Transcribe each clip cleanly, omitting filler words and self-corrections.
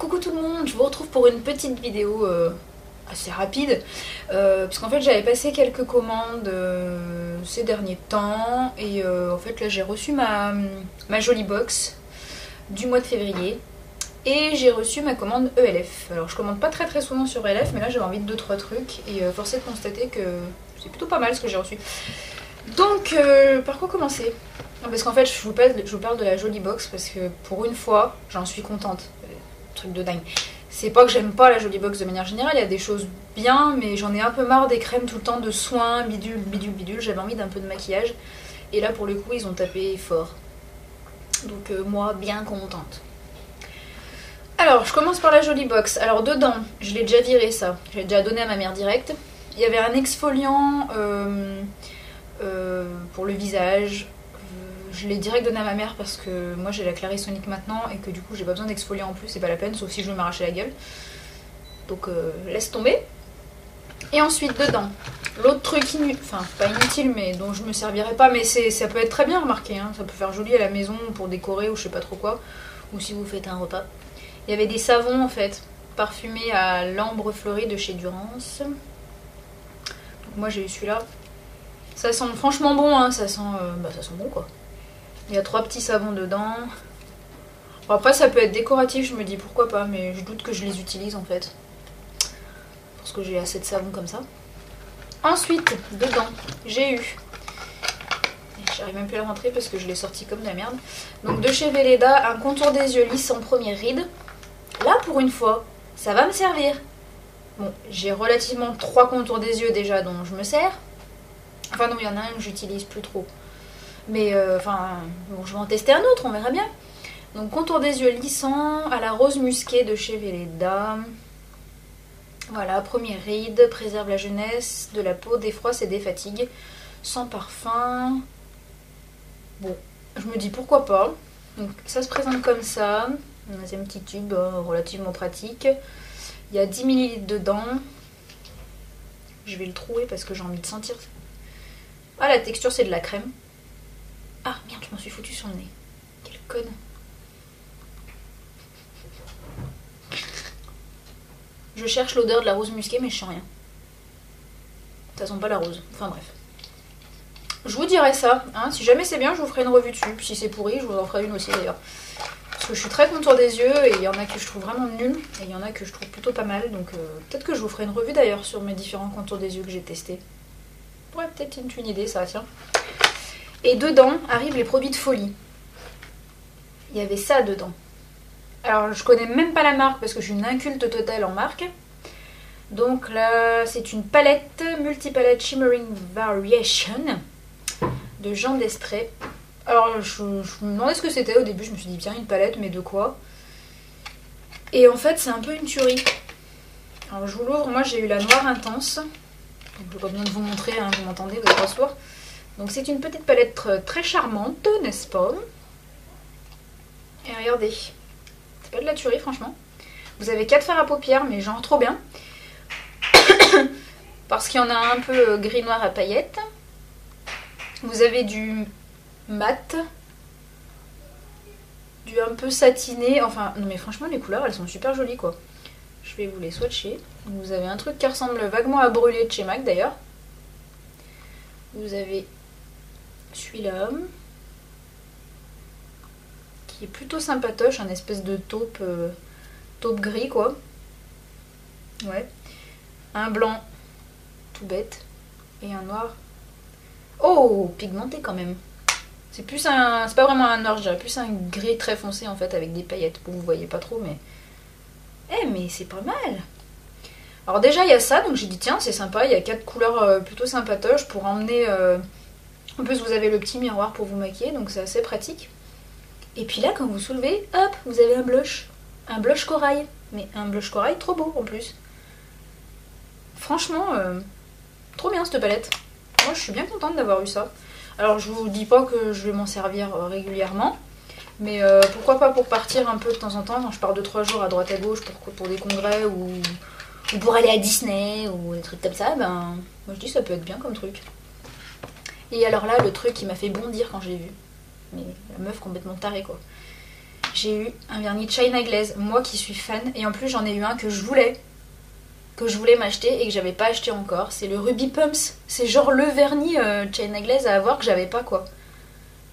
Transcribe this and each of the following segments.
Coucou tout le monde, je vous retrouve pour une petite vidéo assez rapide puisqu'en fait j'avais passé quelques commandes ces derniers temps et en fait là j'ai reçu ma jolie box du mois de février et j'ai reçu ma commande ELF. Alors je commande pas très souvent sur ELF mais là j'avais envie de 2-3 trucs et force est de constater que c'est plutôt pas mal ce que j'ai reçu. Donc par quoi commencer? Parce qu'en fait je vous parle de la jolie box parce que pour une fois j'en suis contente. Truc de dingue. C'est pas que j'aime pas la jolie box de manière générale, il y a des choses bien, mais j'en ai un peu marre des crèmes tout le temps, de soins, bidule. J'avais envie d'un peu de maquillage. Et là pour le coup ils ont tapé fort. Donc moi bien contente. Alors je commence par la jolie box. Alors dedans, je l'ai déjà viré ça. Je l'ai déjà donné à ma mère direct. Il y avait un exfoliant pour le visage. Je l'ai direct donné à ma mère parce que moi j'ai la Clarisonic maintenant et que du coup j'ai pas besoin d'exfoliant en plus, c'est pas la peine, sauf si je veux m'arracher la gueule. Donc laisse tomber. Et ensuite dedans, l'autre truc enfin pas inutile mais dont je me servirais pas, mais ça peut être très bien remarqué, hein. Ça peut faire joli à la maison pour décorer ou je sais pas trop quoi, ou si vous faites un repas. Il y avait des savons en fait, parfumés à l'ambre fleuri de chez Durance. Donc moi j'ai eu celui-là. Ça sent franchement bon, hein. Ça sent bon quoi. Il y a 3 petits savons dedans. Bon, après ça peut être décoratif, je me dis pourquoi pas, mais je doute que je les utilise en fait. Parce que j'ai assez de savon comme ça. Ensuite, dedans, j'ai eu... J'arrive même plus à rentrer parce que je l'ai sorti comme de la merde. Donc de chez Velleda, un contour des yeux lisse en première ride. Là pour une fois, ça va me servir. Bon, j'ai relativement 3 contours des yeux déjà dont je me sers. Enfin non, il y en a un que j'utilise plus trop. Mais bon, je vais en tester un autre, on verra bien. Donc contour des yeux lissant à la rose musquée de chez Velleda. Voilà, première ride, préserve la jeunesse de la peau, défroisse et défatigue. Sans parfum. Bon, je me dis pourquoi pas. Donc ça se présente comme ça. Un deuxième petit tube relativement pratique. Il y a 10 ml dedans. Je vais le trouver parce que j'ai envie de sentir. Ah, la texture c'est de la crème. Ah merde, je m'en suis foutu sur le nez. Quelle conne. Je cherche l'odeur de la rose musquée mais je sens rien. Ça sent pas la rose. Enfin bref. Je vous dirai ça. Hein. Si jamais c'est bien, je vous ferai une revue dessus. Si c'est pourri, je vous en ferai une aussi d'ailleurs. Parce que je suis très contour des yeux et il y en a que je trouve vraiment nuls. Et il y en a que je trouve plutôt pas mal. Donc peut-être que je vous ferai une revue d'ailleurs sur mes différents contours des yeux que j'ai testés. Ouais, peut-être une idée ça, tiens. Et dedans arrivent les produits de folie. Il y avait ça dedans. Alors je connais même pas la marque parce que je suis une inculte totale en marque. Donc là c'est une palette multipalette Shimmering Variation de Jean d'Estrée. Alors je me demandais ce que c'était au début, je me suis dit tiens une palette mais de quoi? Et en fait c'est un peu une tuerie. Alors je vous l'ouvre, moi j'ai eu la noire intense. Donc je n'ai pas besoin de vous montrer, hein, vous m'entendez, vous êtes pas sourd. Donc c'est une petite palette très charmante, n'est-ce pas? Et regardez, c'est pas de la tuerie franchement. Vous avez 4 fards à paupières, mais genre trop bien. Parce qu'il y en a un peu gris noir à paillettes. Vous avez du mat, du un peu satiné. Enfin, non mais franchement les couleurs elles sont super jolies quoi. Je vais vous les swatcher. Vous avez un truc qui ressemble vaguement à brûlé de chez MAC d'ailleurs. Vous avez celui-là qui est plutôt sympatoche, un espèce de taupe gris quoi. Ouais. Un blanc tout bête et un noir. Oh, pigmenté quand même. C'est pas vraiment un noir, je dirais plus un gris très foncé en fait avec des paillettes. Bon, vous voyez pas trop mais mais c'est pas mal. Alors déjà il y a ça, donc j'ai dit tiens c'est sympa, il y a 4 couleurs plutôt sympatoches pour emmener... En plus vous avez le petit miroir pour vous maquiller, donc c'est assez pratique. Et puis là quand vous soulevez, hop, vous avez un blush corail. Mais un blush corail trop beau en plus. Franchement, trop bien cette palette. Moi je suis bien contente d'avoir eu ça. Alors je vous dis pas que je vais m'en servir régulièrement. Mais pourquoi pas pour partir un peu de temps en temps, quand je pars 2-3 jours à droite à gauche pour des congrès ou pour aller à Disney ou des trucs comme ça, ben moi je dis ça peut être bien comme truc. Et alors là, le truc qui m'a fait bondir quand j'ai vu. Mais la meuf complètement tarée quoi. j'ai eu un vernis China Glaze, moi qui suis fan, et en plus j'en ai eu un que je voulais m'acheter et que j'avais pas acheté encore. C'est le Ruby Pumps, c'est genre le vernis China Glaze à avoir que j'avais pas quoi.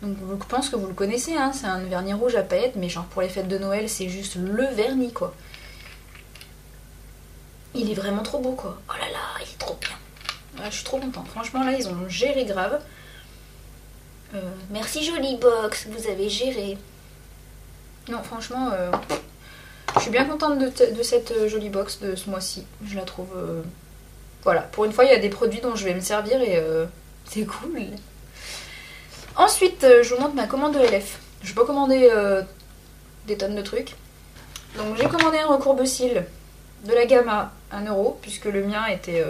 Donc je pense que vous le connaissez, hein, c'est un vernis rouge à paillettes, mais genre pour les fêtes de Noël c'est juste le vernis quoi. Il est vraiment trop beau quoi. Oh là là, il est trop bien. Ouais, je suis trop contente. Franchement là ils ont géré grave. Merci Jolie Box, vous avez géré. Non franchement, je suis bien contente de cette jolie box de ce mois-ci. Je la trouve... Voilà, pour une fois il y a des produits dont je vais me servir et c'est cool. Ensuite, je vous montre ma commande de LF. Je peux commander des tonnes de trucs. Donc j'ai commandé un recourbe-cils de la gamme à 1€, puisque le mien était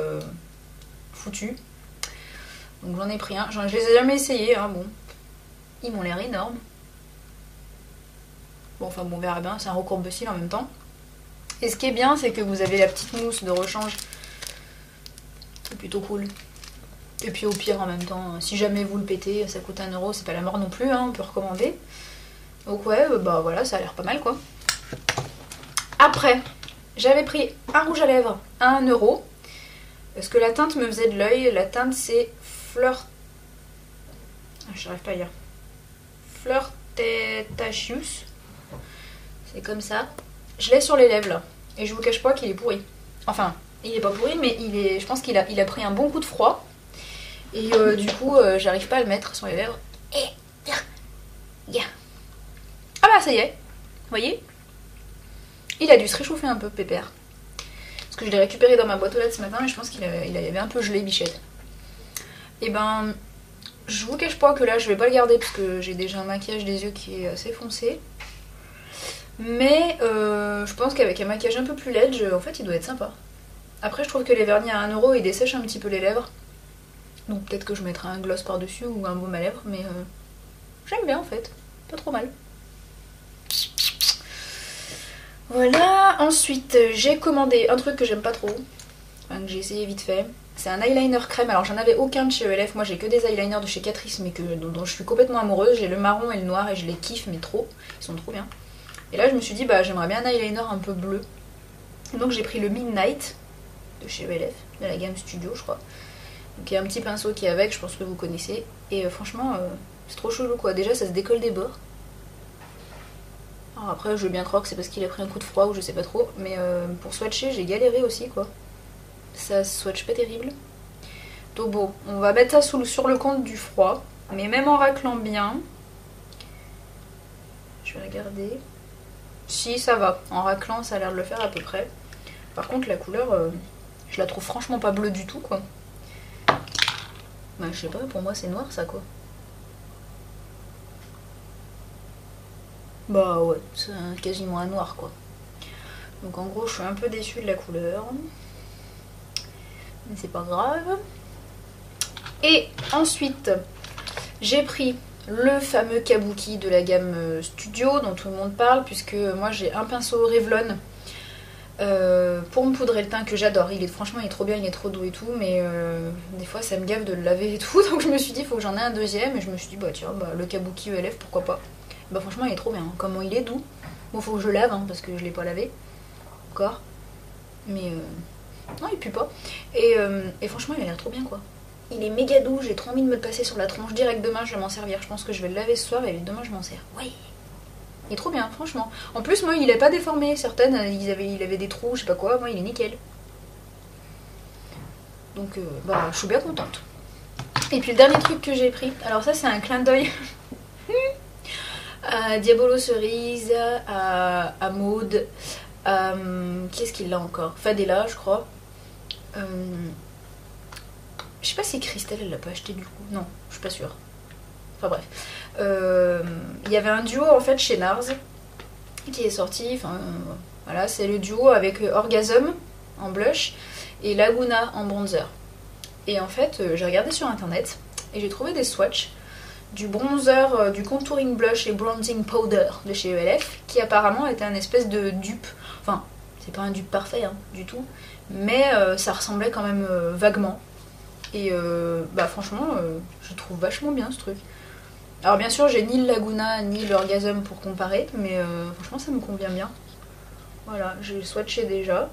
foutu. Donc j'en ai pris un. Je les ai jamais essayés, hein, bon. Ils m'ont l'air énormes. Bon, enfin bon, on verra bien, c'est un recourbe-cils en même temps. Et ce qui est bien, c'est que vous avez la petite mousse de rechange. C'est plutôt cool. Et puis au pire, en même temps, si jamais vous le pétez, ça coûte 1€, c'est pas la mort non plus, hein, on peut recommander. Donc ouais, bah voilà, ça a l'air pas mal quoi. Après, j'avais pris un rouge à lèvres à 1€. Parce que la teinte me faisait de l'œil. La teinte c'est Fleur... Ah, j'arrive pas à lire. Flirtatious. C'est comme ça. Je l'ai sur les lèvres là. Et je vous cache pas qu'il est pourri. Enfin, il est pas pourri, mais je pense qu'il a pris un bon coup de froid. Et du coup, j'arrive pas à le mettre sur les lèvres. Et yeah. Ah bah ça y est. Vous voyez? Il a dû se réchauffer un peu, pépère. Parce que je l'ai récupéré dans ma boîte aux lettres ce matin et je pense qu'il avait un peu gelé, bichette. Et ben, je vous cache pas que là, je vais pas le garder parce que j'ai déjà un maquillage des yeux qui est assez foncé. Mais je pense qu'avec un maquillage un peu plus laid, en fait, il doit être sympa. Après, je trouve que les vernis à 1€, ils dessèchent un petit peu les lèvres. Donc peut-être que je mettrai un gloss par-dessus ou un baume à lèvres, mais j'aime bien en fait. Pas trop mal. Voilà, ensuite j'ai commandé un truc que j'aime pas trop, enfin, que j'ai essayé vite fait. C'est un eyeliner crème, alors j'en avais aucun de chez ELF, moi j'ai que des eyeliners de chez Catrice mais dont je suis complètement amoureuse. J'ai le marron et le noir et je les kiffe mais trop, ils sont trop bien. Et là je me suis dit bah j'aimerais bien un eyeliner un peu bleu. Donc j'ai pris le Midnight de chez ELF, de la gamme Studio je crois. Donc il y a un petit pinceau qui est avec, je pense que vous connaissez. Et franchement c'est trop chelou quoi, déjà ça se décolle des bords. Alors après je veux bien croire que c'est parce qu'il a pris un coup de froid ou je sais pas trop, mais pour swatcher j'ai galéré aussi quoi. Ça swatch pas terrible. Donc bon, on va mettre ça sur le compte du froid, mais même en raclant bien, je vais regarder. Si ça va, en raclant ça a l'air de le faire à peu près. Par contre la couleur, je la trouve franchement pas bleue du tout quoi. Bah je sais pas, pour moi c'est noir ça quoi. Bah ouais, c'est quasiment un noir quoi. Donc en gros je suis un peu déçue de la couleur. Mais c'est pas grave. Et ensuite j'ai pris le fameux kabuki de la gamme Studio dont tout le monde parle, puisque moi j'ai un pinceau Revlon pour me poudrer le teint que j'adore. Franchement il est trop bien, il est trop doux et tout, mais des fois ça me gave de le laver et tout, donc je me suis dit il faut que j'en ai un deuxième, et je me suis dit bah tiens, le kabuki ELF pourquoi pas. Bah franchement il est trop bien, hein. Comment il est doux. Bon faut que je lave hein, parce que je l'ai pas lavé encore, mais non il pue pas. Et franchement il a l'air trop bien quoi. Il est méga doux, j'ai trop envie de me le passer sur la tronche direct. Demain je vais m'en servir, je pense que je vais le laver ce soir et demain je m'en sers. Ouais. Il est trop bien, franchement. En plus, moi, il est pas déformé. Certaines, il avait des trous, je sais pas quoi. Moi, il est nickel. Donc, bah, je suis bien contente. Et puis, le dernier truc que j'ai pris, alors ça, c'est un clin d'œil à Diabolo Cerise, à Maud, qui est-ce qu'il l'a encore? Fadela, je crois. Je sais pas si Christelle, elle l'a pas acheté du coup. Non, je suis pas sûre. Enfin bref. Il y avait un duo en fait chez Nars qui est sorti. Enfin voilà, c'est le duo avec Orgasm en blush et Laguna en bronzer. Et en fait, j'ai regardé sur internet et j'ai trouvé des swatchs du bronzer, du contouring blush et bronzing powder de chez ELF qui apparemment était un espèce de dupe. Enfin, c'est pas un dupe parfait hein, du tout, mais ça ressemblait quand même vaguement. Et bah franchement, je trouve vachement bien ce truc. Alors bien sûr j'ai ni le Laguna ni l'Orgasm pour comparer, mais franchement ça me convient bien. Voilà, j'ai swatché déjà.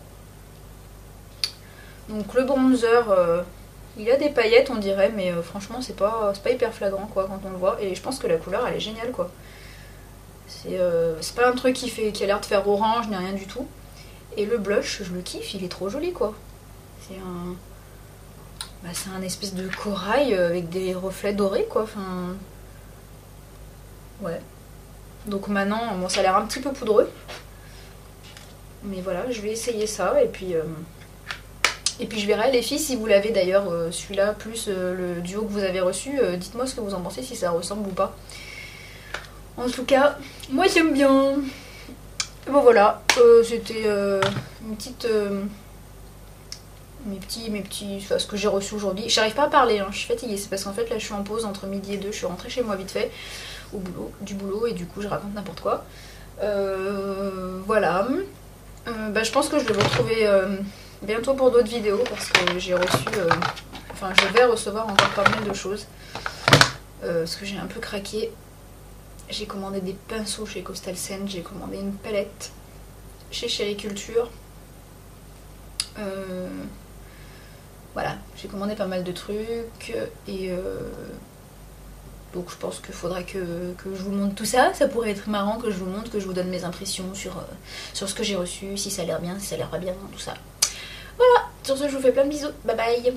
Donc le bronzer, il a des paillettes on dirait, mais franchement c'est pas hyper flagrant quoi quand on le voit. Et je pense que la couleur elle est géniale quoi. C'est pas un truc qui a l'air de faire orange ni rien du tout. Et le blush, je le kiffe, il est trop joli quoi. C'est un espèce de corail avec des reflets dorés quoi. Enfin, ouais. Donc maintenant, bon, ça a l'air un petit peu poudreux. Mais voilà, je vais essayer ça et puis je verrai les filles si vous l'avez d'ailleurs celui-là plus le duo que vous avez reçu. Dites-moi ce que vous en pensez, si ça ressemble ou pas. En tout cas, moi j'aime bien. Bon voilà, c'était une petite... mes petits, enfin, ce que j'ai reçu aujourd'hui. J'arrive pas à parler, hein, je suis fatiguée. C'est parce qu'en fait là je suis en pause entre midi et 2. Je suis rentrée chez moi vite fait du boulot et du coup je raconte n'importe quoi. Voilà. Je pense que je vais vous retrouver bientôt pour d'autres vidéos parce que j'ai reçu... enfin je vais recevoir encore pas mal de choses. Parce que j'ai un peu craqué. J'ai commandé des pinceaux chez Coastal Scent, j'ai commandé une palette chez Chériculture. Voilà, j'ai commandé pas mal de trucs et donc je pense qu'il faudra que je vous montre tout ça. Ça pourrait être marrant que je vous montre, que je vous donne mes impressions sur ce que j'ai reçu, si ça a l'air bien, si ça a l'air pas bien, tout ça. Voilà, sur ce je vous fais plein de bisous, bye bye.